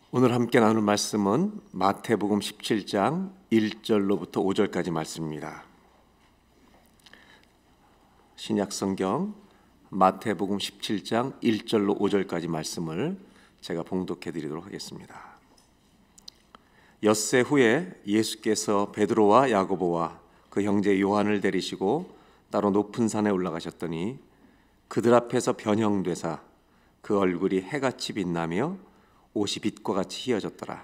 오늘 함께 나눌 말씀은 마태복음 17장 1절로부터 5절까지 말씀입니다. 신약성경 마태복음 17장 1절로 5절까지 말씀을 제가 봉독해 드리도록 하겠습니다. 엿새 후에 예수께서 베드로와 야고보와 그 형제 요한을 데리시고 따로 높은 산에 올라가셨더니 그들 앞에서 변형되사 그 얼굴이 해같이 빛나며 옷이 빛과 같이 휘어졌더라.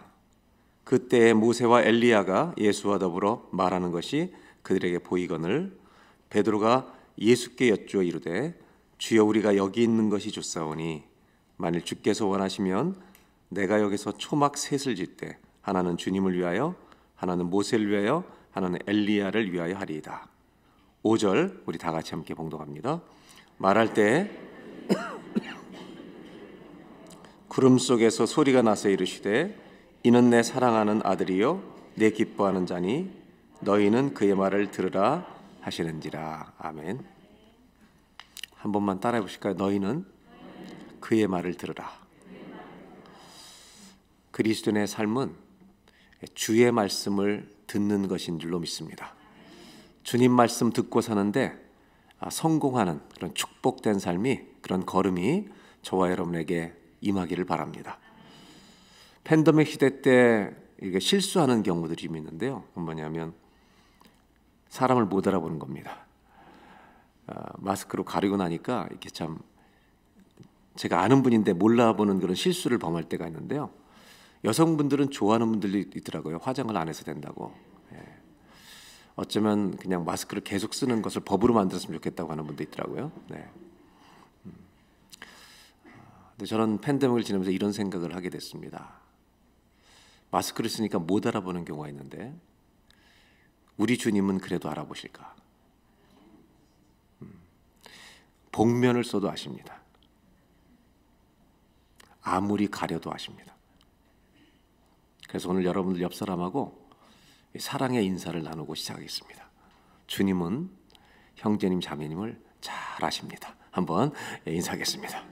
그때에 모세와 엘리야가 예수와 더불어 말하는 것이 그들에게 보이거늘 베드로가 예수께 여쭈어 이르되 주여 우리가 여기 있는 것이 좋사오니 만일 주께서 원하시면 내가 여기서 초막 셋을 짓되 하나는 주님을 위하여 하나는 모세를 위하여 하나는 엘리야를 위하여 하리이다. 5절 우리 다 같이 함께 봉독합니다. 말할 때 구름 속에서 소리가 나서 이르시되 이는 내 사랑하는 아들이요 내 기뻐하는 자니 너희는 그의 말을 들으라 하시는지라. 아멘. 한 번만 따라해 보실까요? 너희는 그의 말을 들으라. 그리스도인의 삶은 주의 말씀을 듣는 것인 줄로 믿습니다. 주님 말씀 듣고 사는데 성공하는 그런 축복된 삶이, 그런 걸음이 저와 여러분에게 임하기를 바랍니다. 팬데믹 시대 때 이게 실수하는 경우들이 좀 있는데요. 뭐냐면 사람을 못 알아보는 겁니다. 마스크로 가리고 나니까 이렇게 참 제가 아는 분인데 몰라보는 그런 실수를 범할 때가 있는데요. 여성분들은 좋아하는 분들이 있더라고요. 화장을 안 해서 된다고. 어쩌면 그냥 마스크를 계속 쓰는 것을 법으로 만들었으면 좋겠다고 하는 분도 있더라고요. 네. 근데 저는 팬데믹을 지내면서 이런 생각을 하게 됐습니다. 마스크를 쓰니까 못 알아보는 경우가 있는데 우리 주님은 그래도 알아보실까? 복면을 써도 아십니다. 아무리 가려도 아십니다. 그래서 오늘 여러분들 옆 사람하고 사랑의 인사를 나누고 시작하겠습니다. 주님은 형제님 자매님을 잘 아십니다. 한번 인사하겠습니다.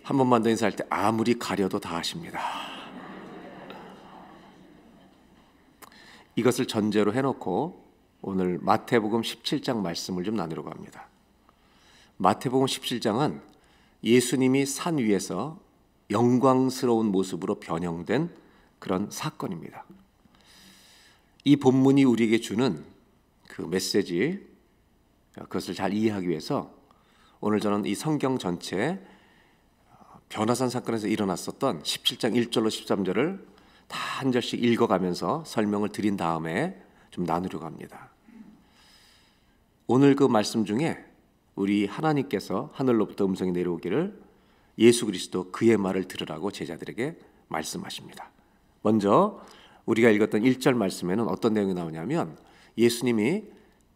한 번만 더 인사할 때 아무리 가려도 다 아십니다. 이것을 전제로 해놓고 오늘 마태복음 17장 말씀을 좀 나누려고 합니다. 마태복음 17장은 예수님이 산 위에서 영광스러운 모습으로 변형된 그런 사건입니다. 이 본문이 우리에게 주는 그 메시지, 그것을 잘 이해하기 위해서 오늘 저는 이 성경 전체 변화산 사건에서 일어났었던 17장 1절로 13절을 다 한 절씩 읽어가면서 설명을 드린 다음에 좀 나누려고 합니다. 오늘 그 말씀 중에 우리 하나님께서 하늘로부터 음성이 내려오기를 예수 그리스도 그의 말을 들으라고 제자들에게 말씀하십니다. 먼저 우리가 읽었던 1절 말씀에는 어떤 내용이 나오냐면 예수님이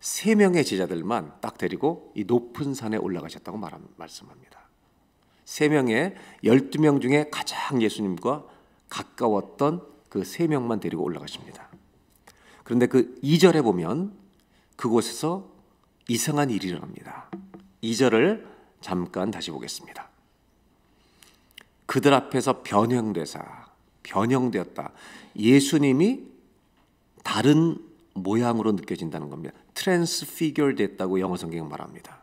3명의 제자들만 딱 데리고 이 높은 산에 올라가셨다고 말씀합니다. 3명의 12명 중에 가장 예수님과 가까웠던 그 3명만 데리고 올라가십니다. 그런데 그 2절에 보면 그곳에서 이상한 일이 일어납니다. 2절을 잠깐 다시 보겠습니다. 그들 앞에서 변형되었다. 예수님이 다른 모양으로 느껴진다는 겁니다. 트랜스피겨 됐다고 영어 성경은 말합니다.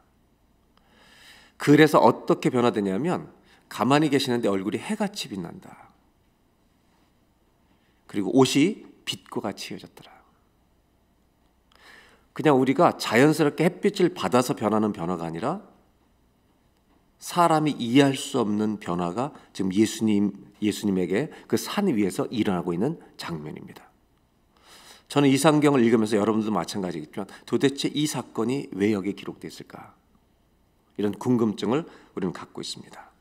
그래서 어떻게 변화되냐면 가만히 계시는데 얼굴이 해같이 빛난다. 그리고 옷이 빛과 같이 휘어졌더라. 그냥 우리가 자연스럽게 햇빛을 받아서 변하는 변화가 아니라 사람이 이해할 수 없는 변화가 지금 예수님에게 그 산 위에서 일어나고 있는 장면입니다. 저는 이 성경을 읽으면서 여러분들도 마찬가지겠지만 도대체 이 사건이 왜 여기에 기록되어 있을까? 이런 궁금증을 우리는 갖고 있습니다.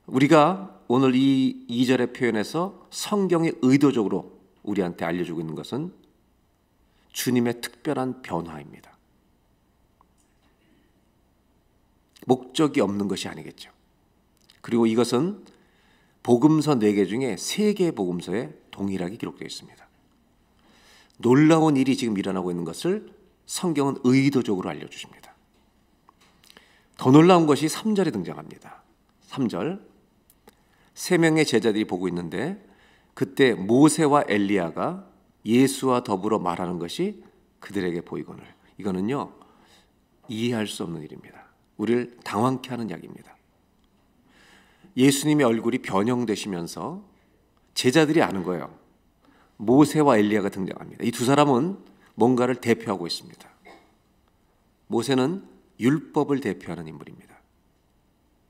우리가 오늘 이 2절의 표현에서 성경이 의도적으로 우리한테 알려주고 있는 것은 주님의 특별한 변화입니다. 목적이 없는 것이 아니겠죠. 그리고 이것은 복음서 4개 중에 3개의 복음서에 동일하게 기록되어 있습니다. 놀라운 일이 지금 일어나고 있는 것을 성경은 의도적으로 알려주십니다. 더 놀라운 것이 3절에 등장합니다. 3절. 세 명의 제자들이 보고 있는데 그때 모세와 엘리야가 예수와 더불어 말하는 것이 그들에게 보이거늘. 이거는요, 이해할 수 없는 일입니다. 우리를 당황케 하는 이야기입니다. 예수님의 얼굴이 변형되시면서 제자들이 아는 거예요. 모세와 엘리야가 등장합니다. 이 두 사람은 뭔가를 대표하고 있습니다. 모세는 율법을 대표하는 인물입니다.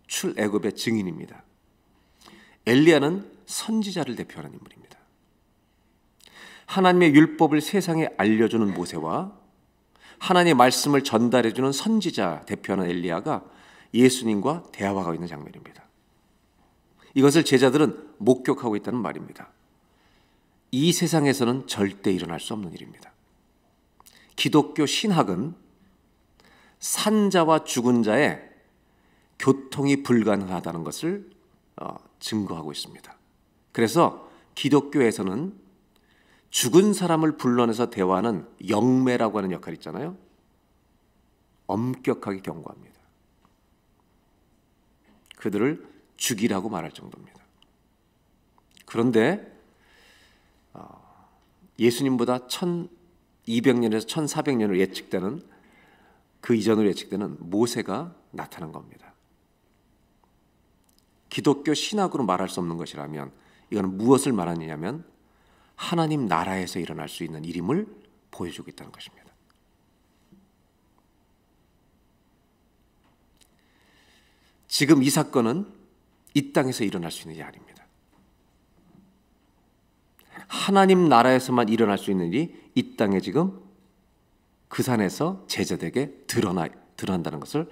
출애굽의 증인입니다. 엘리야는 선지자를 대표하는 인물입니다. 하나님의 율법을 세상에 알려주는 모세와 하나님의 말씀을 전달해주는 선지자 대표하는 엘리야가 예수님과 대화하고 있는 장면입니다. 이것을 제자들은 목격하고 있다는 말입니다. 이 세상에서는 절대 일어날 수 없는 일입니다. 기독교 신학은 산자와 죽은 자의 교통이 불가능하다는 것을 증거하고 있습니다. 그래서 기독교에서는 죽은 사람을 불러내서 대화하는 영매라고 하는 역할이 있잖아요. 엄격하게 경고합니다. 그들을 죽이라고 말할 정도입니다. 그런데 예수님보다 1200년에서 1400년으로 예측되는 그 이전으로 예측되는 모세가 나타난 겁니다. 기독교 신학으로 말할 수 없는 것이라면 이거는 무엇을 말하느냐면 하나님 나라에서 일어날 수 있는 일임을 보여주고 있다는 것입니다. 지금 이 사건은 이 땅에서 일어날 수 있는 일이 아닙니다. 하나님 나라에서만 일어날 수 있는 일이 이 땅에 지금 그 산에서 제자들에게 드러난다는 것을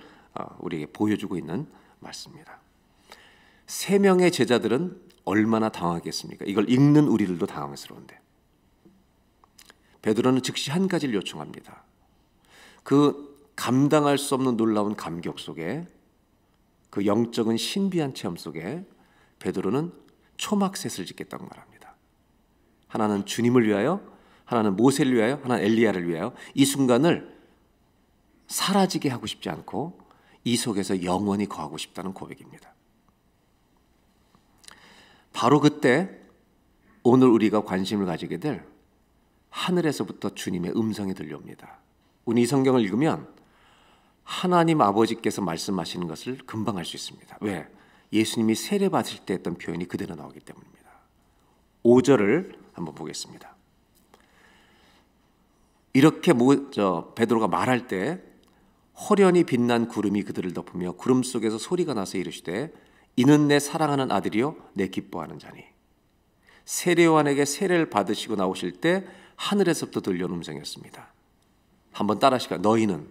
우리에게 보여주고 있는 말씀입니다. 세 명의 제자들은 얼마나 당하겠습니까? 이걸 읽는 우리들도 당황스러운데 베드로는 즉시 한 가지를 요청합니다. 그 감당할 수 없는 놀라운 감격 속에 그 영적인 신비한 체험 속에 베드로는 초막셋을 짓겠다고 말합니다. 하나는 주님을 위하여, 하나는 모세를 위하여, 하나는 엘리야를 위하여 이 순간을 사라지게 하고 싶지 않고 이 속에서 영원히 거하고 싶다는 고백입니다. 바로 그때 오늘 우리가 관심을 가지게 될 하늘에서부터 주님의 음성이 들려옵니다. 우리 이 성경을 읽으면 하나님 아버지께서 말씀하시는 것을 금방 알 수 있습니다. 왜? 예수님이 세례 받으실 때 했던 표현이 그대로 나오기 때문입니다. 5절을 한번 보겠습니다. 이렇게 베드로가 말할 때 호련히 빛난 구름이 그들을 덮으며 구름 속에서 소리가 나서 이르시되 이는 내 사랑하는 아들이요 내 기뻐하는 자니. 세례요한에게 세례를 받으시고 나오실 때 하늘에서부터 들려온 음성이었습니다. 한번 따라하시까? 너희는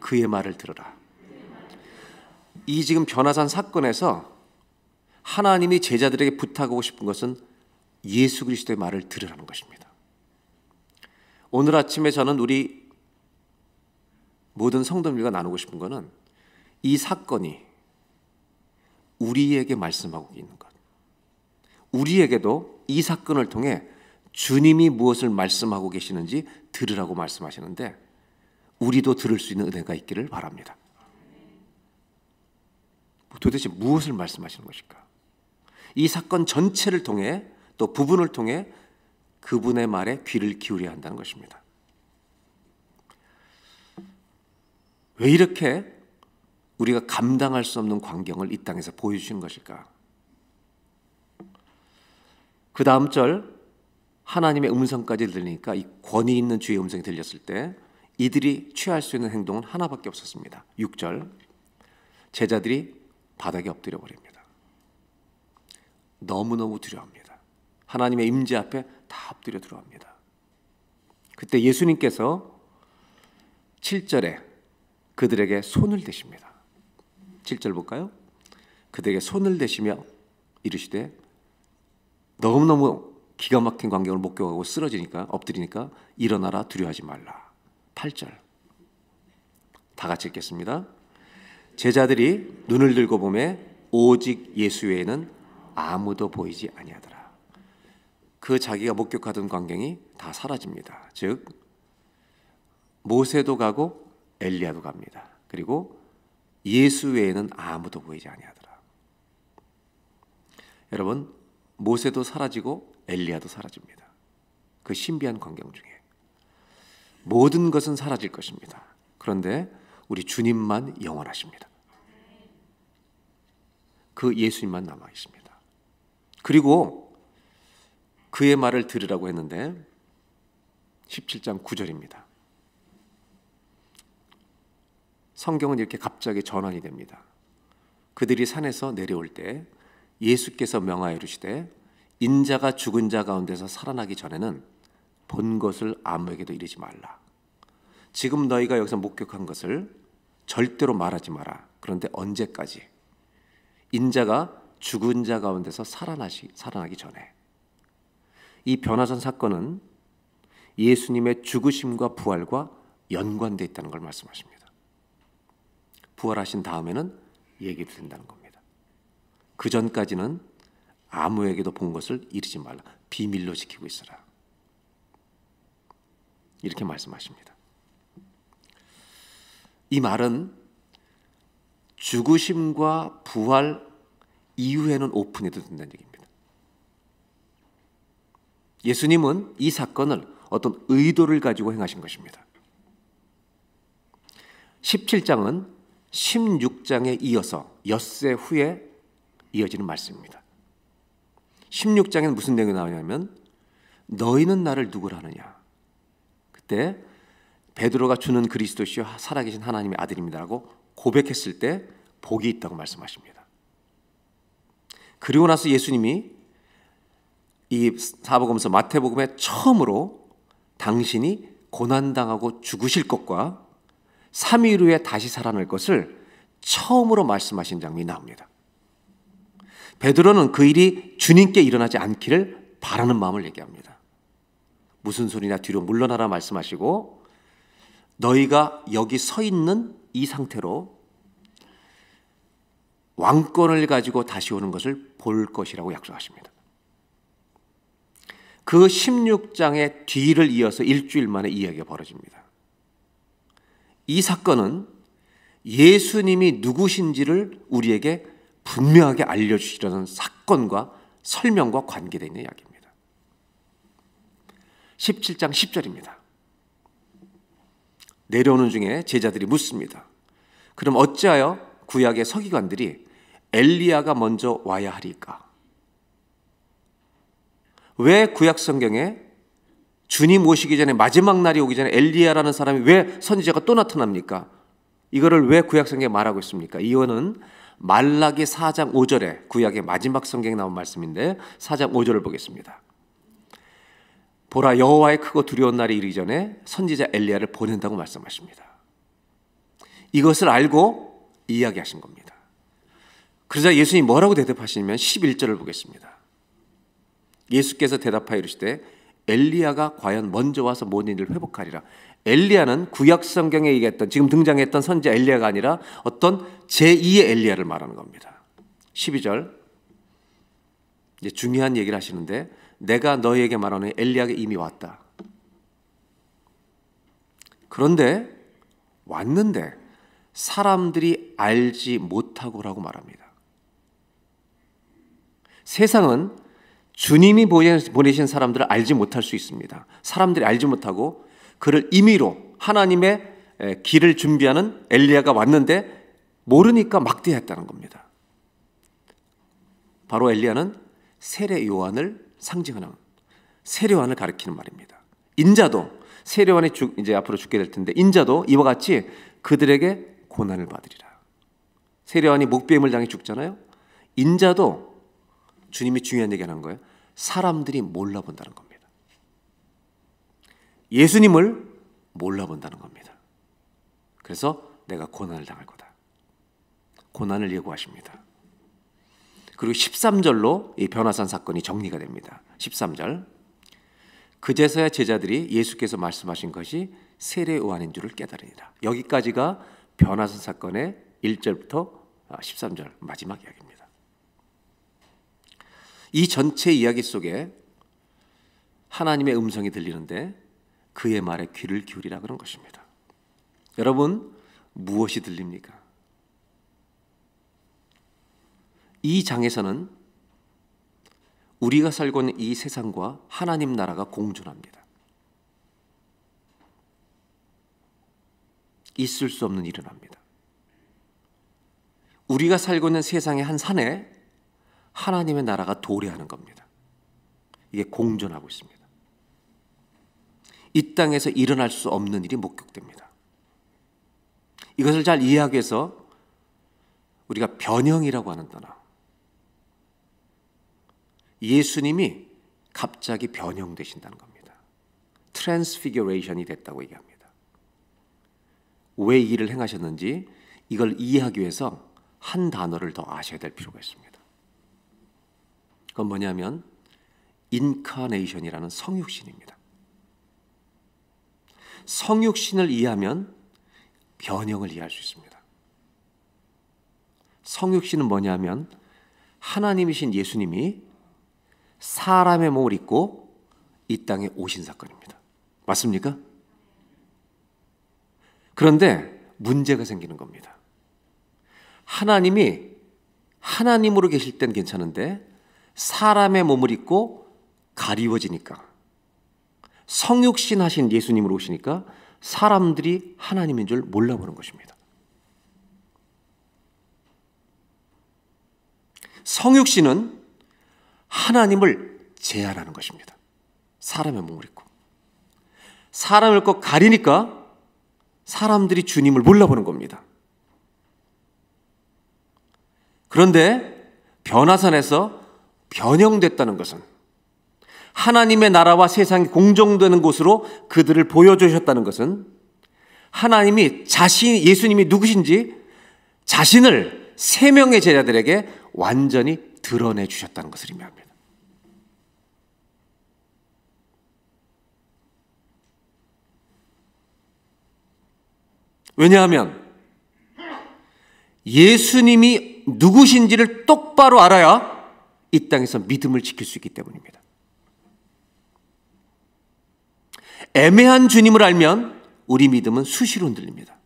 그의 말을 들으라. 이 지금 변화산 사건에서 하나님이 제자들에게 부탁하고 싶은 것은 예수 그리스도의 말을 들으라는 것입니다. 오늘 아침에 저는 우리 모든 성도님들과 나누고 싶은 것은 이 사건이 우리에게 말씀하고 있는 것. 우리에게도 이 사건을 통해 주님이 무엇을 말씀하고 계시는지 들으라고 말씀하시는데 우리도 들을 수 있는 은혜가 있기를 바랍니다. 도대체 무엇을 말씀하시는 것일까? 이 사건 전체를 통해 또 부분을 통해 그분의 말에 귀를 기울여야 한다는 것입니다. 왜 이렇게 우리가 감당할 수 없는 광경을 이 땅에서 보여주시는 것일까? 그 다음 절 하나님의 음성까지 들리니까 이 권위 있는 주의 음성이 들렸을 때 이들이 취할 수 있는 행동은 하나밖에 없었습니다. 6절 제자들이 바닥에 엎드려 버립니다. 너무너무 두려워합니다. 하나님의 임재 앞에 다 엎드려 들어갑니다. 그때 예수님께서 7절에 그들에게 손을 대십니다. 7절 볼까요? 그들에게 손을 대시며 이르시되 너무너무 기가 막힌 광경을 목격하고 쓰러지니까 엎드리니까 일어나라 두려워하지 말라. 8절 다 같이 읽겠습니다. 제자들이 눈을 들고 보매 오직 예수 외에는 아무도 보이지 아니하더라. 그 자기가 목격하던 광경이 다 사라집니다. 즉 모세도 가고 엘리야도 갑니다. 그리고 예수 외에는 아무도 보이지 아니하더라. 여러분, 모세도 사라지고 엘리야도 사라집니다. 그 신비한 광경 중에 모든 것은 사라질 것입니다. 그런데 우리 주님만 영원하십니다. 그 예수님만 남아 있습니다. 그리고 그의 말을 들으라고 했는데 17장 9절입니다. 성경은 이렇게 갑자기 전환이 됩니다. 그들이 산에서 내려올 때 예수께서 명하여 이르시되 인자가 죽은 자 가운데서 살아나기 전에는 본 것을 아무에게도 이르지 말라. 지금 너희가 여기서 목격한 것을 절대로 말하지 마라. 그런데 언제까지? 인자가 죽은 자 가운데서 살아나기 전에. 이 변화산 사건은 예수님의 죽으심과 부활과 연관되어 있다는 걸 말씀하십니다. 부활하신 다음에는 얘기도 된다는 겁니다. 그 전까지는 아무에게도 본 것을 이르지 말라. 비밀로 지키고 있어라. 이렇게 말씀하십니다. 이 말은 죽으심과 부활 이후에는 오픈해도 된다는 얘기입니다. 예수님은 이 사건을 어떤 의도를 가지고 행하신 것입니다. 17장은 16장에 이어서 엿새 후에 이어지는 말씀입니다. 16장에는 무슨 내용이 나오냐면 너희는 나를 누구라 하느냐. 그때 베드로가 주는 그리스도시요 살아계신 하나님의 아들입니다라고 고백했을 때 복이 있다고 말씀하십니다. 그리고 나서 예수님이 이 사복음서 마태복음에 처음으로 당신이 고난당하고 죽으실 것과 3일 후에 다시 살아날 것을 처음으로 말씀하신 장면이 나옵니다. 베드로는 그 일이 주님께 일어나지 않기를 바라는 마음을 얘기합니다. 무슨 소리냐, 뒤로 물러나라 말씀하시고 너희가 여기 서 있는 이 상태로 왕권을 가지고 다시 오는 것을 볼 것이라고 약속하십니다. 그 16장의 뒤를 이어서 일주일 만에 이야기가 벌어집니다. 이 사건은 예수님이 누구신지를 우리에게 분명하게 알려주시려는 사건과 설명과 관계되어 있는 이야기입니다. 17장 10절입니다. 내려오는 중에 제자들이 묻습니다. 그럼 어찌하여 구약의 서기관들이 엘리야가 먼저 와야 하리까? 왜 구약 성경에 주님 오시기 전에 마지막 날이 오기 전에 엘리야라는 사람이 왜 선지자가 또 나타납니까? 이거를 왜 구약 성경에 말하고 있습니까? 이거는 말라기 4장 5절에 구약의 마지막 성경에 나온 말씀인데 4장 5절을 보겠습니다. 보라, 여호와의 크고 두려운 날이 이르기 전에 선지자 엘리야를 보낸다고 말씀하십니다. 이것을 알고 이야기하신 겁니다. 그러자 예수님이 뭐라고 대답하시냐면 11절을 보겠습니다. 예수께서 대답하여 이르시되 엘리야가 과연 먼저 와서 모든 일을 회복하리라. 엘리야는 구약 성경에 얘기했던 지금 등장했던 선지자 엘리야가 아니라 어떤 제2의 엘리야를 말하는 겁니다. 12절 이제 중요한 얘기를 하시는데 내가 너희에게 말하는 엘리야가 이미 왔다. 그런데 왔는데 사람들이 알지 못하고라고 말합니다. 세상은 주님이 보내신 사람들을 알지 못할 수 있습니다. 사람들이 알지 못하고 그를 임의로 하나님의 길을 준비하는 엘리야가 왔는데 모르니까 막대했다는 겁니다. 바로 엘리야는 세례 요한을 상징하는 세례 요한을 가리키는 말입니다. 인자도 세례 요한이 이제 앞으로 죽게 될 텐데 인자도 이와 같이 그들에게 고난을 받으리라. 세례 요한이 목배임을 당해 죽잖아요. 인자도 주님이 중요한 얘기하는 거예요. 사람들이 몰라본다는 겁니다. 예수님을 몰라본다는 겁니다. 그래서 내가 고난을 당할 거다. 고난을 예고하십니다. 그리고 13절로 이 변화산 사건이 정리가 됩니다. 13절 그제서야 제자들이 예수께서 말씀하신 것이 세례 요한인 줄을 깨달으니라. 여기까지가 변화산 사건의 1절부터 13절 마지막 이야기입니다. 이 전체 이야기 속에 하나님의 음성이 들리는데 그의 말에 귀를 기울이라 그런 것입니다. 여러분, 무엇이 들립니까? 이 장에서는 우리가 살고 있는 이 세상과 하나님 나라가 공존합니다. 있을 수 없는 일은 합니다. 우리가 살고 있는 세상의 한 산에 하나님의 나라가 도래하는 겁니다. 이게 공존하고 있습니다. 이 땅에서 일어날 수 없는 일이 목격됩니다. 이것을 잘 이해하기 위해서 우리가 변형이라고 하는 단어, 예수님이 갑자기 변형되신다는 겁니다. 트랜스피규레이션이 됐다고 얘기합니다. 왜 이 일을 행하셨는지 이걸 이해하기 위해서 한 단어를 더 아셔야 될 필요가 있습니다. 그건 뭐냐면 인카네이션이라는 성육신입니다. 성육신을 이해하면 변형을 이해할 수 있습니다. 성육신은 뭐냐면 하나님이신 예수님이 사람의 몸을 입고 이 땅에 오신 사건입니다. 맞습니까? 그런데 문제가 생기는 겁니다. 하나님이 하나님으로 계실 땐 괜찮은데 사람의 몸을 입고 가리워지니까, 성육신 하신 예수님으로 오시니까 사람들이 하나님인 줄 몰라보는 것입니다. 성육신은 하나님을 제한하는 것입니다. 사람의 몸을 입고. 사람을 입고 가리니까 사람들이 주님을 몰라보는 겁니다. 그런데 변화산에서 변형됐다는 것은 하나님의 나라와 세상이 공존되는 곳으로 그들을 보여주셨다는 것은 하나님이 예수님이 누구신지 자신을 세 명의 제자들에게 완전히 드러내 주셨다는 것을 의미합니다. 왜냐하면 예수님이 누구신지를 똑바로 알아야 이 땅에서 믿음을 지킬 수 있기 때문입니다. 애매한 주님을 알면 우리 믿음은 수시로 흔들립니다.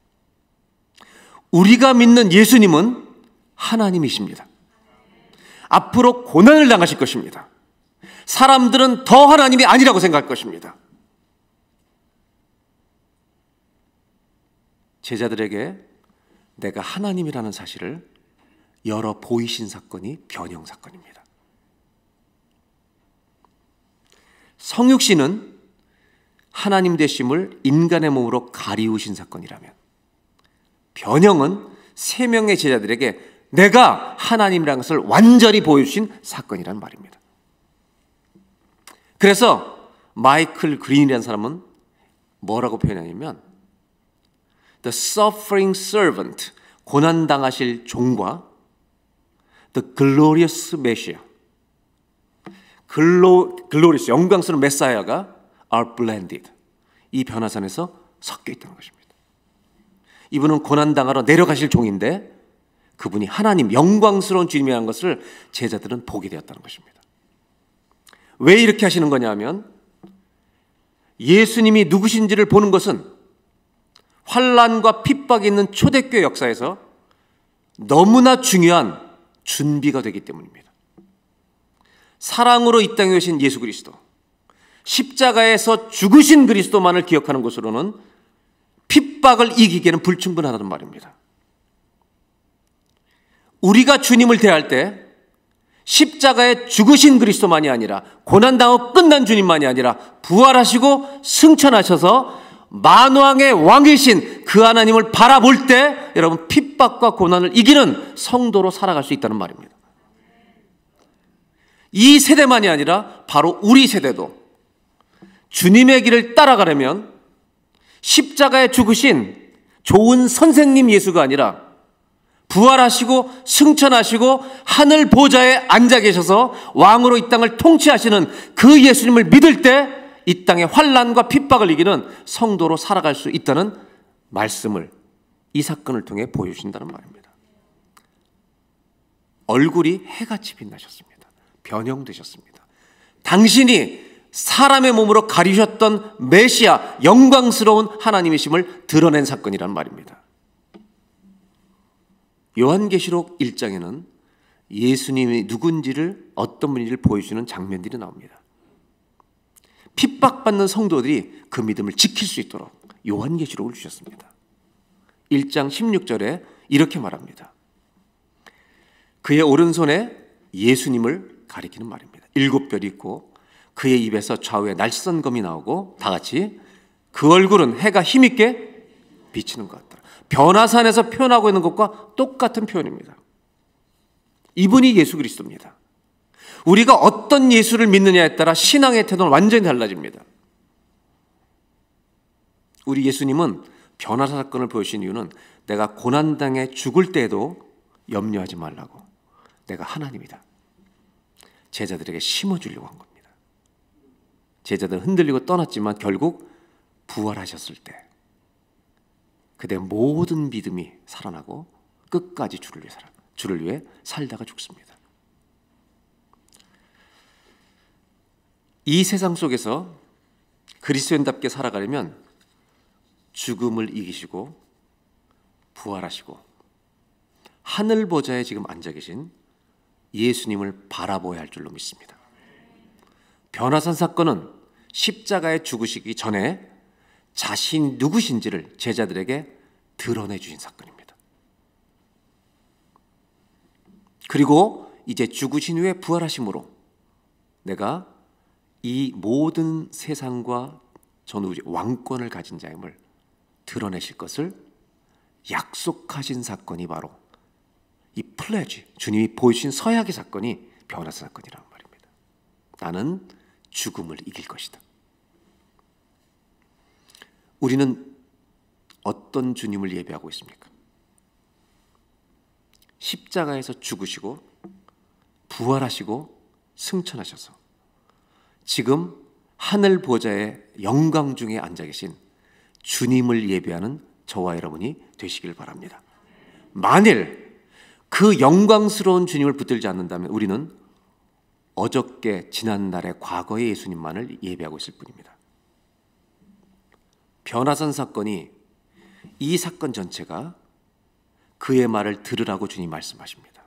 우리가 믿는 예수님은 하나님이십니다. 앞으로 고난을 당하실 것입니다. 사람들은 더 하나님이 아니라고 생각할 것입니다. 제자들에게 내가 하나님이라는 사실을 열어 보이신 사건이 변형 사건입니다. 성육신은 하나님 되심을 인간의 몸으로 가리우신 사건이라면, 변형은 세 명의 제자들에게 내가 하나님이라는 것을 완전히 보여주신 사건이란 말입니다. 그래서 마이클 그린이라는 사람은 뭐라고 표현하냐면 The suffering servant, 고난당하실 종과 The glorious Messiah, 글로리스, 영광스러운 메사야가 are blended, 이 변화산에서 섞여 있다는 것입니다. 이분은 고난당하러 내려가실 종인데 그분이 하나님, 영광스러운 주님이라는 것을 제자들은 보게 되었다는 것입니다. 왜 이렇게 하시는 거냐면 예수님이 누구신지를 보는 것은 환난과 핍박이 있는 초대교회 역사에서 너무나 중요한 준비가 되기 때문입니다. 사랑으로 이 땅에 오신 예수 그리스도, 십자가에서 죽으신 그리스도만을 기억하는 것으로는 핍박을 이기기에는 불충분하다는 말입니다. 우리가 주님을 대할 때 십자가에 죽으신 그리스도만이 아니라, 고난당하고 끝난 주님만이 아니라 부활하시고 승천하셔서 만왕의 왕이신 그 하나님을 바라볼 때 여러분 핍박과 고난을 이기는 성도로 살아갈 수 있다는 말입니다. 이 세대만이 아니라 바로 우리 세대도 주님의 길을 따라가려면 십자가에 죽으신 좋은 선생님 예수가 아니라 부활하시고 승천하시고 하늘 보좌에 앉아 계셔서 왕으로 이 땅을 통치하시는 그 예수님을 믿을 때 이 땅의 환난과 핍박을 이기는 성도로 살아갈 수 있다는 말씀을 이 사건을 통해 보여주신다는 말입니다. 얼굴이 해같이 빛나셨습니다. 변형되셨습니다. 당신이 사람의 몸으로 가리셨던 메시아, 영광스러운 하나님이심을 드러낸 사건이란 말입니다. 요한계시록 1장에는 예수님이 누군지를, 어떤 분인지를 보여주는 장면들이 나옵니다. 핍박받는 성도들이 그 믿음을 지킬 수 있도록 요한계시록을 주셨습니다. 1장 16절에 이렇게 말합니다. 그의 오른손에 예수님을 가리키는 말입니다. 7별이 있고 그의 입에서 좌우에 날선 검이 나오고, 다 같이 그 얼굴은 해가 힘있게 비치는 것 같더라. 변화산에서 표현하고 있는 것과 똑같은 표현입니다. 이분이 예수 그리스도입니다. 우리가 어떤 예수를 믿느냐에 따라 신앙의 태도는 완전히 달라집니다. 우리 예수님은 변화사 사건을 보여주신 이유는 내가 고난당해 죽을 때에도 염려하지 말라고, 내가 하나님이다, 제자들에게 심어주려고 한 겁니다. 제자들은 흔들리고 떠났지만 결국 부활하셨을 때 그대 모든 믿음이 살아나고 끝까지 주를 위해 살다가 죽습니다. 이 세상 속에서 그리스도인답게 살아가려면 죽음을 이기시고 부활하시고 하늘 보좌에 지금 앉아 계신 예수님을 바라보아야 할 줄로 믿습니다. 변화산 사건은 십자가에 죽으시기 전에 자신 누구신지를 제자들에게 드러내 주신 사건입니다. 그리고 이제 죽으신 후에 부활하심으로 내가 이 모든 세상과 전우주 왕권을 가진 자임을 드러내실 것을 약속하신 사건이 바로 이 플레지, 주님이 보여주신 서약의 사건이 변화산 사건이라는 말입니다. 나는 죽음을 이길 것이다. 우리는 어떤 주님을 예배하고 있습니까? 십자가에서 죽으시고 부활하시고 승천하셔서 지금 하늘 보좌의 영광 중에 앉아 계신 주님을 예배하는 저와 여러분이 되시길 바랍니다. 만일 그 영광스러운 주님을 붙들지 않는다면 우리는 어저께 지난날의 과거의 예수님만을 예배하고 있을 뿐입니다. 변화산 사건이, 이 사건 전체가 그의 말을 들으라고 주님 말씀하십니다.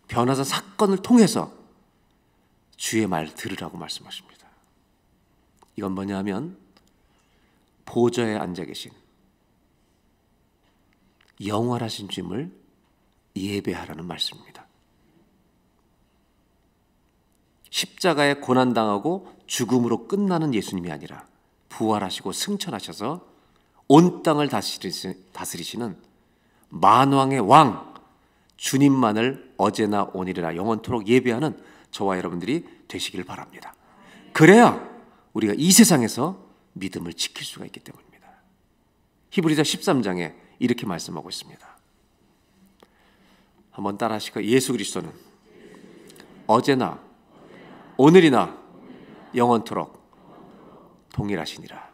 변화산 사건을 통해서 주의 말 들으라고 말씀하십니다. 이건 뭐냐 하면 보좌에 앉아 계신 영원하신 주님을 예배하라는 말씀입니다. 십자가에 고난당하고 죽음으로 끝나는 예수님이 아니라 부활하시고 승천하셔서 온 땅을 다스리시는 만왕의 왕 주님만을 어제나 오늘이나 영원토록 예배하는 저와 여러분들이 되시길 바랍니다. 그래야 우리가 이 세상에서 믿음을 지킬 수가 있기 때문입니다. 히브리서 13장에 이렇게 말씀하고 있습니다. 한번 따라 하실까요? 예수 그리스도는 어제나 오늘이나 영원토록 동일하시니라.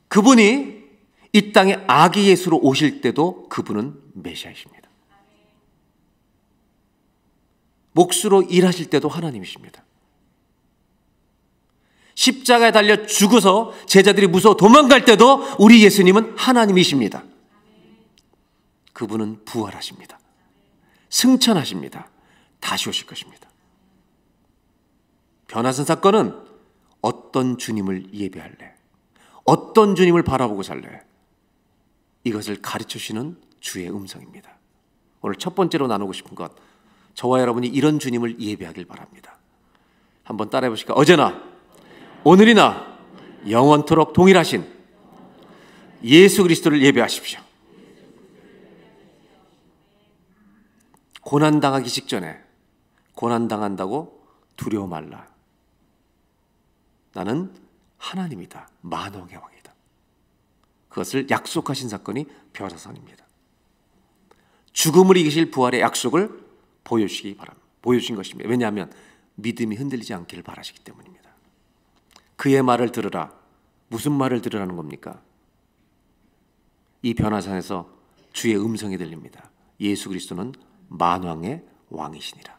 그분이 이 땅에 아기 예수로 오실 때도 그분은 메시아이십니다. 몫으로 일하실 때도 하나님이십니다. 십자가에 달려 죽어서 제자들이 무서워 도망갈 때도 우리 예수님은 하나님이십니다. 그분은 부활하십니다. 승천하십니다. 다시 오실 것입니다. 변화산 사건은 어떤 주님을 예배할래? 어떤 주님을 바라보고 살래? 이것을 가르쳐주시는 주의 음성입니다. 오늘 첫 번째로 나누고 싶은 것, 저와 여러분이 이런 주님을 예배하길 바랍니다. 한번 따라해 보실까요? 어제나 오늘이나 영원토록 동일하신 예수 그리스도를 예배하십시오. 고난당하기 직전에 고난당한다고 두려워 말라. 나는 하나님이다. 만왕의 왕이다. 그것을 약속하신 사건이 변화산입니다. 죽음을 이기실 부활의 약속을 보여주시기 바랍니다. 보여주신 것입니다. 왜냐하면 믿음이 흔들리지 않기를 바라시기 때문입니다. 그의 말을 들으라. 무슨 말을 들으라는 겁니까? 이 변화산에서 주의 음성이 들립니다. 예수 그리스도는 만왕의 왕이시니라.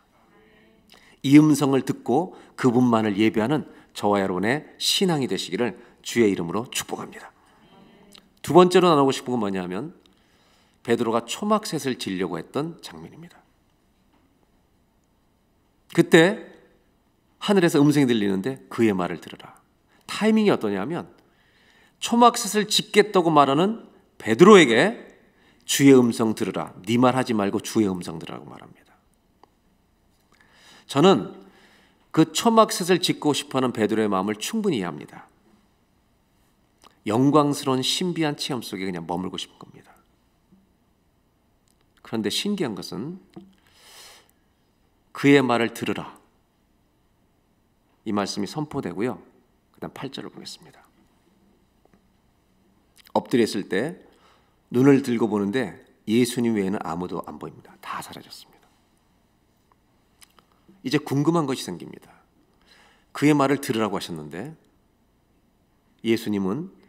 이 음성을 듣고 그분만을 예배하는 저와 여러분의 신앙이 되시기를 주의 이름으로 축복합니다. 두 번째로 나누고 싶은 건 뭐냐면 베드로가 초막셋을 지려고 했던 장면입니다. 그때 하늘에서 음성이 들리는데 그의 말을 들으라. 타이밍이 어떠냐면 초막셋을 짓겠다고 말하는 베드로에게 주의 음성 들으라. 네 말 하지 말고 주의 음성 들으라고 말합니다. 저는 그 초막셋을 짓고 싶어하는 베드로의 마음을 충분히 이해합니다. 영광스러운 신비한 체험 속에 그냥 머물고 싶은 겁니다. 그런데 신기한 것은 그의 말을 들으라. 이 말씀이 선포되고요. 그 다음 8절을 보겠습니다. 엎드려 있을 때 눈을 들고 보는데 예수님 외에는 아무도 안 보입니다. 다 사라졌습니다. 이제 궁금한 것이 생깁니다. 그의 말을 들으라고 하셨는데 예수님은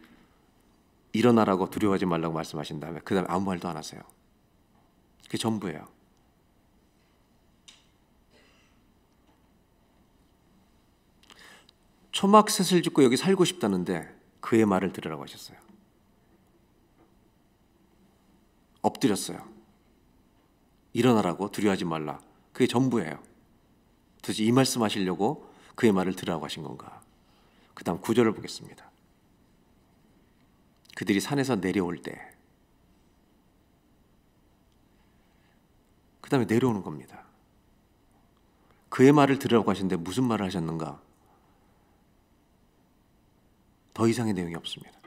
일어나라고 두려워하지 말라고 말씀하신 다음에 그 다음에 아무 말도 안 하세요. 그게 전부예요. 초막셋을 짓고 여기 살고 싶다는데 그의 말을 들으라고 하셨어요. 엎드렸어요. 일어나라고 두려워하지 말라. 그게 전부예요. 도대체 이 말씀하시려고 그의 말을 들으라고 하신 건가? 그 다음 9절을 보겠습니다. 그들이 산에서 내려올 때 그 다음에 내려오는 겁니다. 그의 말을 들으라고 하시는데 무슨 말을 하셨는가? 더 이상의 내용이 없습니다.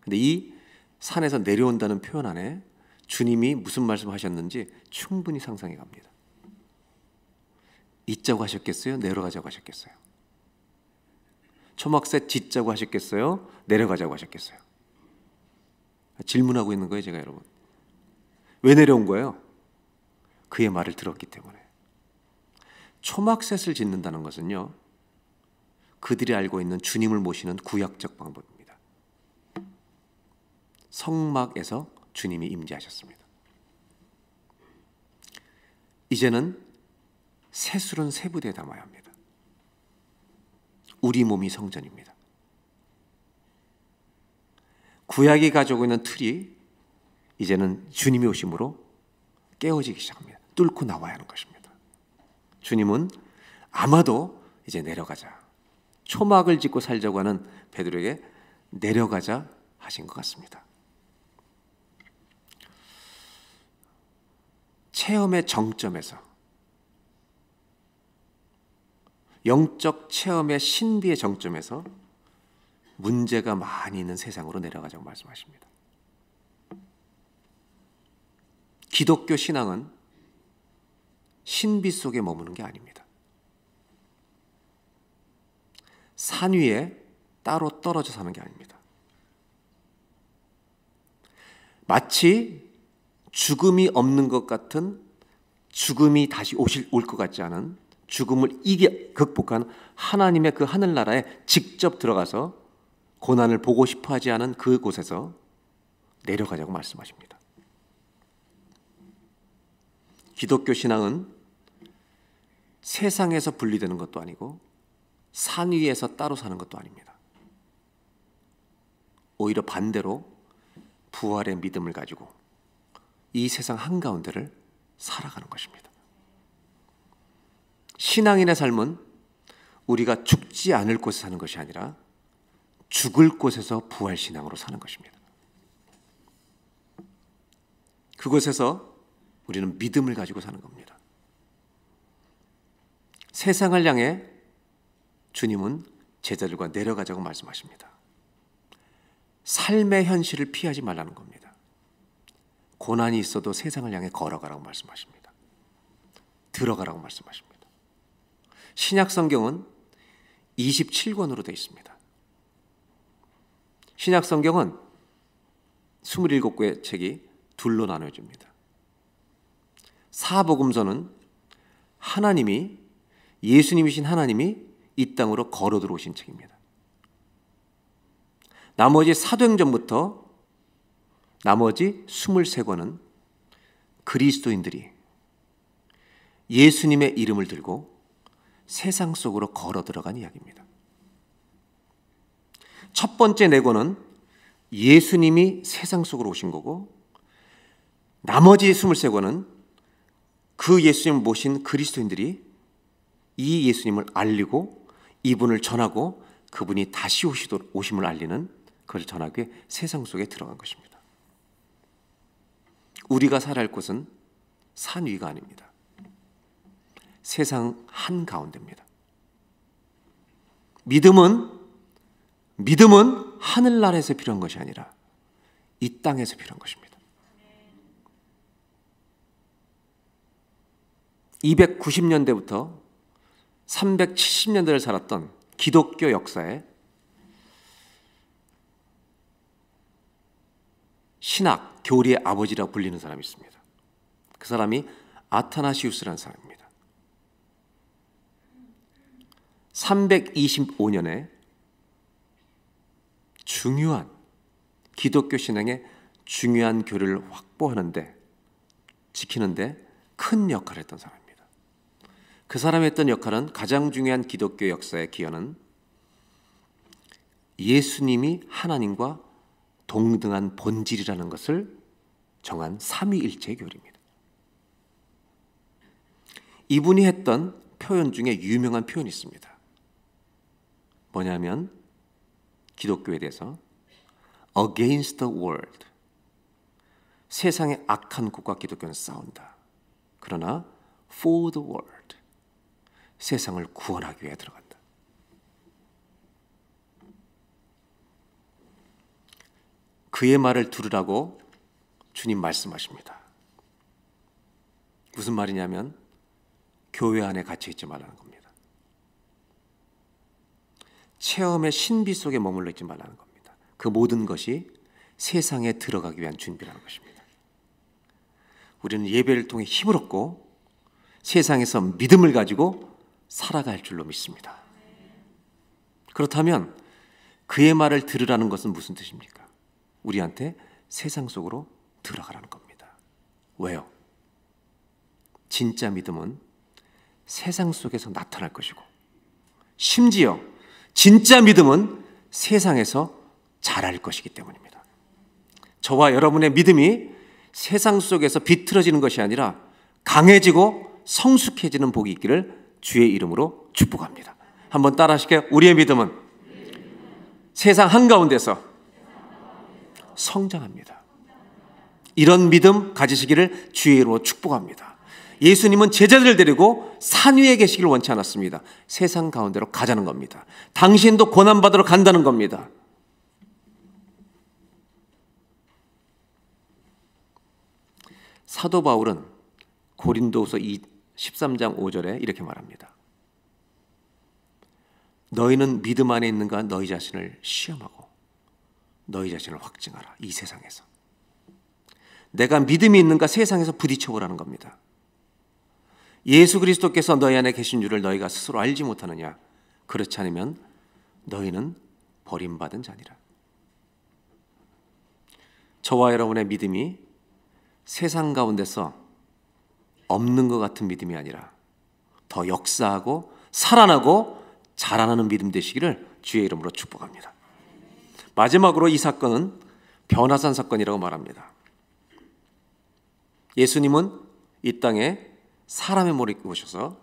근데 이 산에서 내려온다는 표현 안에 주님이 무슨 말씀하셨는지 충분히 상상해 갑니다. 있자고 하셨겠어요? 내려가자고 하셨겠어요? 초막셋 짓자고 하셨겠어요? 내려가자고 하셨겠어요? 질문하고 있는 거예요, 제가 여러분. 왜 내려온 거예요? 그의 말을 들었기 때문에. 초막셋을 짓는다는 것은요, 그들이 알고 있는 주님을 모시는 구약적 방법입니다. 성막에서 주님이 임재하셨습니다. 이제는 세술은 세부대에 담아야 합니다. 우리 몸이 성전입니다. 구약이 가지고 있는 틀이 이제는 주님이 오심으로 깨어지기 시작합니다. 뚫고 나와야 하는 것입니다. 주님은 아마도 이제 내려가자. 초막을 짓고 살자고 하는 베드로에게 내려가자 하신 것 같습니다. 체험의 정점에서 영적 체험의 신비의 정점에서 문제가 많이 있는 세상으로 내려가자고 말씀하십니다. 기독교 신앙은 신비 속에 머무는 게 아닙니다. 산 위에 따로 떨어져 사는 게 아닙니다. 마치 죽음이 없는 것 같은, 죽음이 다시 올 것 같지 않은, 죽음을 극복한 하나님의 그 하늘나라에 직접 들어가서 고난을 보고 싶어 하지 않은 그곳에서 내려가자고 말씀하십니다. 기독교 신앙은 세상에서 분리되는 것도 아니고 산 위에서 따로 사는 것도 아닙니다. 오히려 반대로 부활의 믿음을 가지고 이 세상 한가운데를 살아가는 것입니다. 신앙인의 삶은 우리가 죽지 않을 곳에 사는 것이 아니라 죽을 곳에서 부활신앙으로 사는 것입니다. 그곳에서 우리는 믿음을 가지고 사는 겁니다. 세상을 향해 주님은 제자들과 내려가자고 말씀하십니다. 삶의 현실을 피하지 말라는 겁니다. 고난이 있어도 세상을 향해 걸어가라고 말씀하십니다. 들어가라고 말씀하십니다. 신약 성경은 27권으로 되어 있습니다. 신약 성경은 27개의 책이 둘로 나눠집니다. 사복음서는 하나님이, 예수님이신 하나님이 이 땅으로 걸어 들어오신 책입니다. 나머지 사도행전부터 나머지 23권은 그리스도인들이 예수님의 이름을 들고 세상 속으로 걸어 들어간 이야기입니다. 첫 번째 4권은 예수님이 세상 속으로 오신 거고, 나머지 23권은 그 예수님을 모신 그리스도인들이 이 예수님을 알리고 이분을 전하고 그분이 다시 오심을 알리는, 그걸 전하기 위해 세상 속에 들어간 것입니다. 우리가 살아야 할 곳은 산 위가 아닙니다. 세상 한가운데입니다. 믿음은 하늘나라에서 필요한 것이 아니라 이 땅에서 필요한 것입니다. 290년대부터 370년대를 살았던 기독교 역사에 신학, 교리의 아버지라고 불리는 사람이 있습니다. 그 사람이 아타나시우스라는 사람입니다. 325년에 중요한 기독교 신앙의 중요한 교리를 확보하는데, 지키는데 큰 역할을 했던 사람입니다. 그 사람이 했던 역할은, 가장 중요한 기독교 역사의 기여는 예수님이 하나님과 동등한 본질이라는 것을 정한 삼위일체 교리입니다. 이분이 했던 표현 중에 유명한 표현이 있습니다. 뭐냐면 기독교에 대해서 against the world, 세상의 악한 것과 기독교는 싸운다. 그러나 for the world, 세상을 구원하기 위해 들어간다. 그의 말을 들으라고 주님 말씀하십니다. 무슨 말이냐면 교회 안에 갇혀 있지 말라는 겁니다. 체험의 신비 속에 머물러 있지 말라는 겁니다. 그 모든 것이 세상에 들어가기 위한 준비라는 것입니다. 우리는 예배를 통해 힘을 얻고 세상에서 믿음을 가지고 살아갈 줄로 믿습니다. 그렇다면 그의 말을 들으라는 것은 무슨 뜻입니까? 우리한테 세상 속으로 들어가라는 겁니다. 왜요? 진짜 믿음은 세상 속에서 나타날 것이고, 심지어 진짜 믿음은 세상에서 자랄 것이기 때문입니다. 저와 여러분의 믿음이 세상 속에서 비틀어지는 것이 아니라 강해지고 성숙해지는 복이 있기를 주의 이름으로 축복합니다. 한번 따라 하실게요. 우리의 믿음은 세상 한가운데서 성장합니다. 이런 믿음 가지시기를 주의 이름으로 축복합니다. 예수님은 제자들을 데리고 산 위에 계시기를 원치 않았습니다. 세상 가운데로 가자는 겁니다. 당신도 고난받으러 간다는 겁니다. 사도 바울은 고린도후서 13장 5절에 이렇게 말합니다. 너희는 믿음 안에 있는가 너희 자신을 시험하고 너희 자신을 확증하라. 이 세상에서 내가 믿음이 있는가 세상에서 부딪혀보라는 겁니다. 예수 그리스도께서 너희 안에 계신 줄을 너희가 스스로 알지 못하느냐? 그렇지 않으면 너희는 버림받은 자니라. 저와 여러분의 믿음이 세상 가운데서 없는 것 같은 믿음이 아니라 더 역사하고 살아나고 자라나는 믿음 되시기를 주의 이름으로 축복합니다. 마지막으로 이 사건은 변화산 사건이라고 말합니다. 예수님은 이 땅에 사람의 몸을 입고 오셔서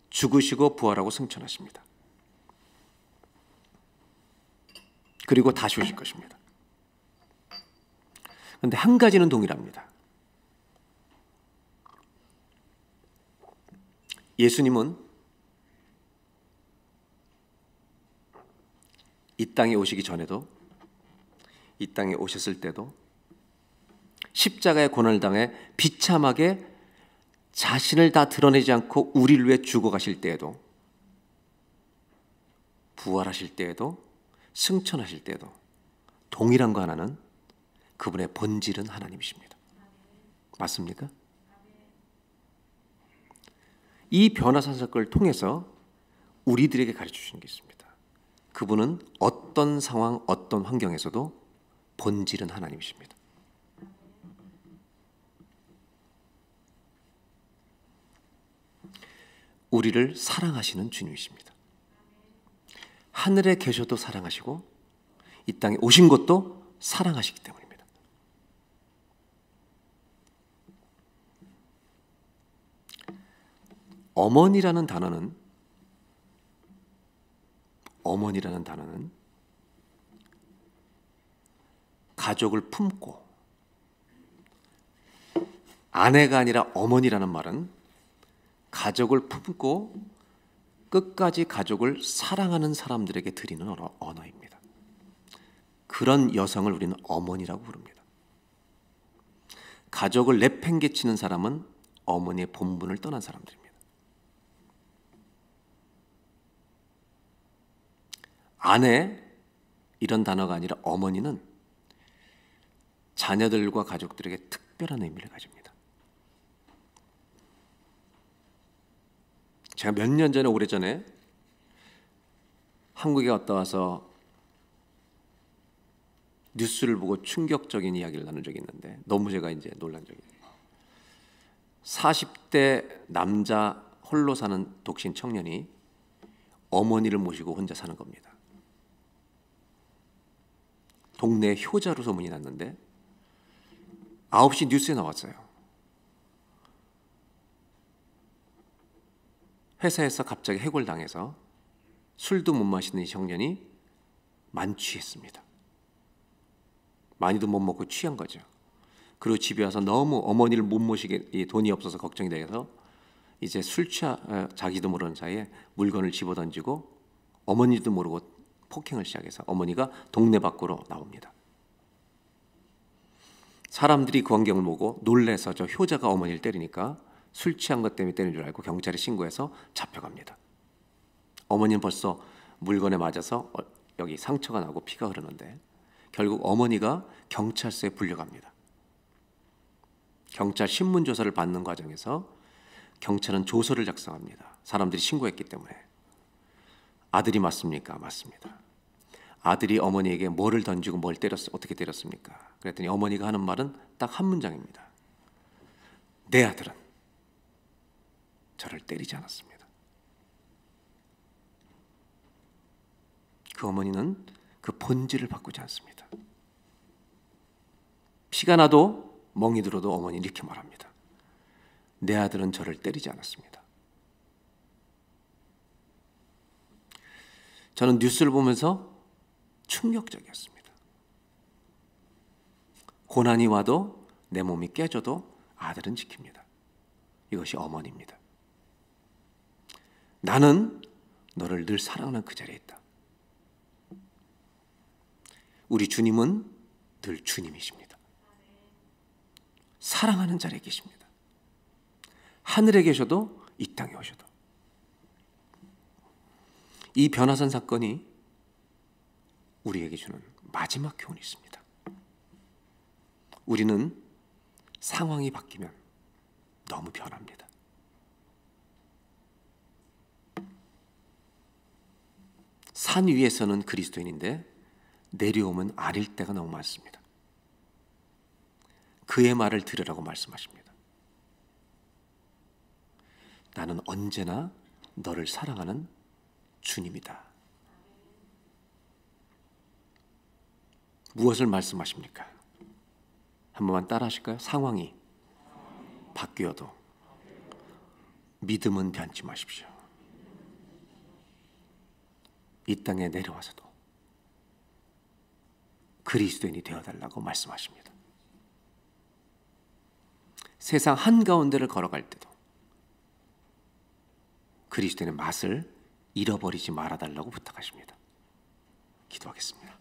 죽으시고 부활하고 승천하십니다. 그리고 다시 오실 것입니다. 그런데 한 가지는 동일합니다. 예수님은 이 땅에 오시기 전에도, 이 땅에 오셨을 때도, 십자가의 고난을 당해 비참하게 자신을 다 드러내지 않고 우리를 위해 죽어가실 때에도, 부활하실 때에도, 승천하실 때에도 동일한 거 하나는 그분의 본질은 하나님이십니다. 맞습니까? 이 변화산 사건을 통해서 우리들에게 가르쳐 주시는 게 있습니다. 그분은 어떤 상황, 어떤 환경에서도 본질은 하나님이십니다. 우리를 사랑하시는 주님이십니다. 하늘에 계셔도 사랑하시고 이 땅에 오신 것도 사랑하시기 때문입니다. 어머니라는 단어는 가족을 품고, 아내가 아니라 어머니라는 말은 가족을 품고 끝까지 가족을 사랑하는 사람들에게 드리는 언어입니다. 그런 여성을 우리는 어머니라고 부릅니다. 가족을 내팽개치는 사람은 어머니의 본분을 떠난 사람들입니다. 아내, 이런 단어가 아니라 어머니는 자녀들과 가족들에게 특별한 의미를 가집니다. 제가 몇 년 전에, 오래전에 한국에 갔다 와서 뉴스를 보고 충격적인 이야기를 나눈 적이 있는데, 너무 제가 이제 놀란 적이 있어요. 40대 남자 홀로 사는 독신 청년이 어머니를 모시고 혼자 사는 겁니다. 동네 효자로 소문이 났는데 9시 뉴스에 나왔어요. 회사에서 갑자기 해골당해서 술도 못 마시는 이 청년이 만취했습니다. 많이도 못 먹고 취한 거죠. 그리고 집에 와서 너무 어머니를 못 모시게, 돈이 없어서 걱정이 돼서 이제 자기도 모르는 사이에 물건을 집어던지고 어머니도 모르고 폭행을 시작해서 어머니가 동네 밖으로 나옵니다. 사람들이 그 광경을 보고 놀래서 저 효자가 어머니를 때리니까 술 취한 것 때문에 때린 줄 알고 경찰에 신고해서 잡혀갑니다. 어머니는 벌써 물건에 맞아서 여기 상처가 나고 피가 흐르는데 결국 어머니가 경찰서에 불려갑니다. 경찰 신문조사를 받는 과정에서 경찰은 조서를 작성합니다. 사람들이 신고했기 때문에. 아들이 맞습니까? 맞습니다. 아들이 어머니에게 뭐를 던지고 어떻게 때렸습니까? 그랬더니 어머니가 하는 말은 딱 한 문장입니다. 내 아들은 저를 때리지 않았습니다. 그 어머니는 그 본질을 바꾸지 않습니다. 피가 나도 멍이 들어도 어머니는 이렇게 말합니다. 내 아들은 저를 때리지 않았습니다. 저는 뉴스를 보면서 충격적이었습니다. 고난이 와도 내 몸이 깨져도 아들은 지킵니다. 이것이 어머니입니다. 나는 너를 늘 사랑하는 그 자리에 있다. 우리 주님은 늘 주님이십니다. 사랑하는 자리에 계십니다. 하늘에 계셔도 이 땅에 오셔도. 이 변화산 사건이 우리에게 주는 마지막 교훈이 있습니다. 우리는 상황이 바뀌면 너무 변합니다. 산 위에서는 그리스도인인데 내려오면 아닐 때가 너무 많습니다. 그의 말을 들으라고 말씀하십니다. 나는 언제나 너를 사랑하는 주님이다. 무엇을 말씀하십니까? 한 번만 따라 하실까요? 상황이 바뀌어도 믿음은 변치 마십시오. 이 땅에 내려와서도 그리스도인이 되어달라고 말씀하십니다. 세상 한가운데를 걸어갈 때도 그리스도인의 맛을 잃어버리지 말아달라고 부탁하십니다. 기도하겠습니다.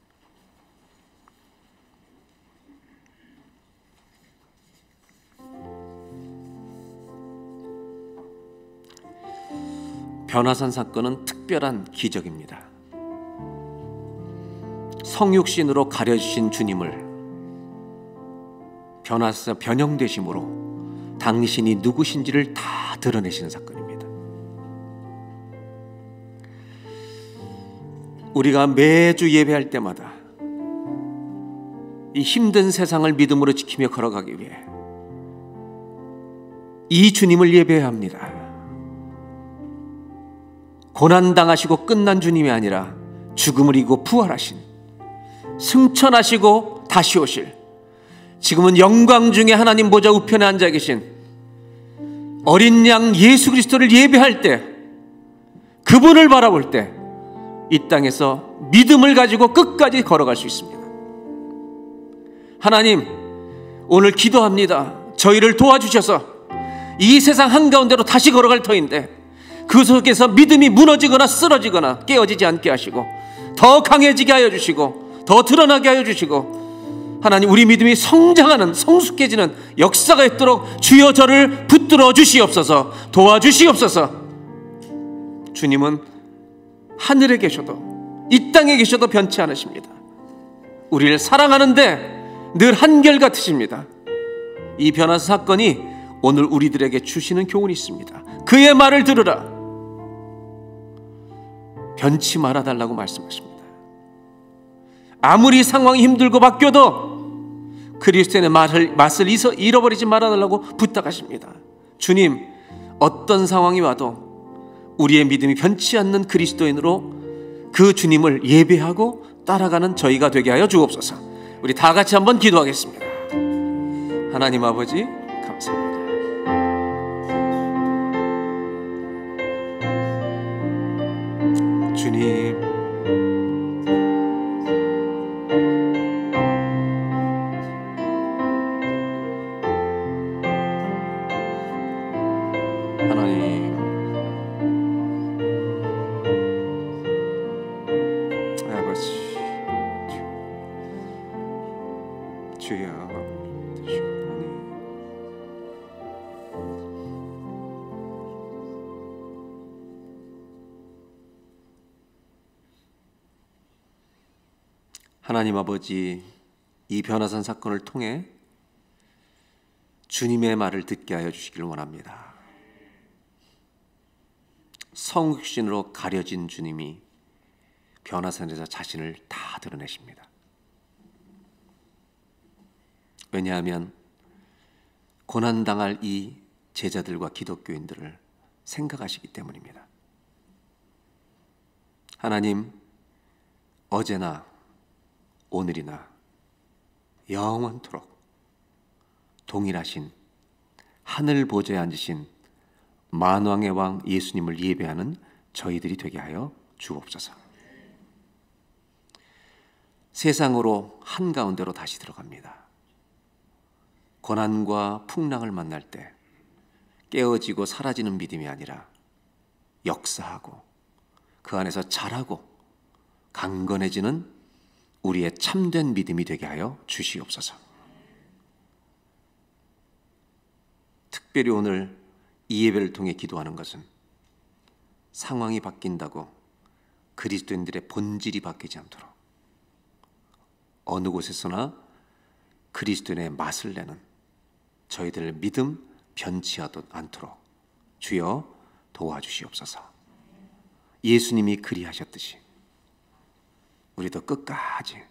변화산 사건은 특별한 기적입니다. 성육신으로 가려주신 주님을 변화사 변형되심으로 당신이 누구신지를 다 드러내시는 사건입니다. 우리가 매주 예배할 때마다 이 힘든 세상을 믿음으로 지키며 걸어가기 위해 이 주님을 예배해야 합니다. 고난당하시고 끝난 주님이 아니라 죽음을 이기고 부활하신, 승천하시고 다시 오실, 지금은 영광 중에 하나님 보좌 우편에 앉아 계신 어린 양 예수 그리스도를 예배할 때, 그분을 바라볼 때 이 땅에서 믿음을 가지고 끝까지 걸어갈 수 있습니다. 하나님, 오늘 기도합니다. 저희를 도와주셔서 이 세상 한가운데로 다시 걸어갈 터인데 그 속에서 믿음이 무너지거나 쓰러지거나 깨어지지 않게 하시고 더 강해지게 하여 주시고 더 드러나게 하여 주시고, 하나님, 우리 믿음이 성장하는, 성숙해지는 역사가 있도록 주여 저를 붙들어 주시옵소서, 도와주시옵소서. 주님은 하늘에 계셔도 이 땅에 계셔도 변치 않으십니다. 우리를 사랑하는데 늘 한결같으십니다. 이 변화사 사건이 오늘 우리들에게 주시는 교훈이 있습니다. 그의 말을 들으라. 변치 말아달라고 말씀하십니다. 아무리 상황이 힘들고 바뀌어도 그리스도인의 맛을 잃어버리지 말아달라고 부탁하십니다. 주님, 어떤 상황이 와도 우리의 믿음이 변치 않는 그리스도인으로 그 주님을 예배하고 따라가는 저희가 되게 하여 주옵소서. 우리 다 같이 한번 기도하겠습니다. 하나님 아버지, 감사합니다. 주님, 하나님, 아버지, 주여, 하나님 아버지, 이 변화산 사건을 통해 주님의 말을 듣게 하여 주시길 원합니다. 성육신으로 가려진 주님이 변화산에서 자신을 다 드러내십니다. 왜냐하면 고난당할 이 제자들과 기독교인들을 생각하시기 때문입니다. 하나님, 어제나 오늘이나 영원토록 동일하신 하늘 보좌에 앉으신 만왕의 왕 예수님을 예배하는 저희들이 되게 하여 주옵소서. 세상으로 한가운데로 다시 들어갑니다. 고난과 풍랑을 만날 때 깨어지고 사라지는 믿음이 아니라 역사하고 그 안에서 자라고 강건해지는 우리의 참된 믿음이 되게 하여 주시옵소서. 특별히 오늘 이 예배를 통해 기도하는 것은 상황이 바뀐다고 그리스도인들의 본질이 바뀌지 않도록 어느 곳에서나 그리스도인의 맛을 내는 저희들의 믿음 변치 않도록 주여 도와주시옵소서. 예수님이 그리하셨듯이 우리도 끝까지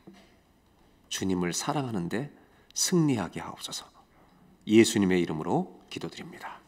주님을 사랑하는데 승리하게 하옵소서. 예수님의 이름으로 기도드립니다.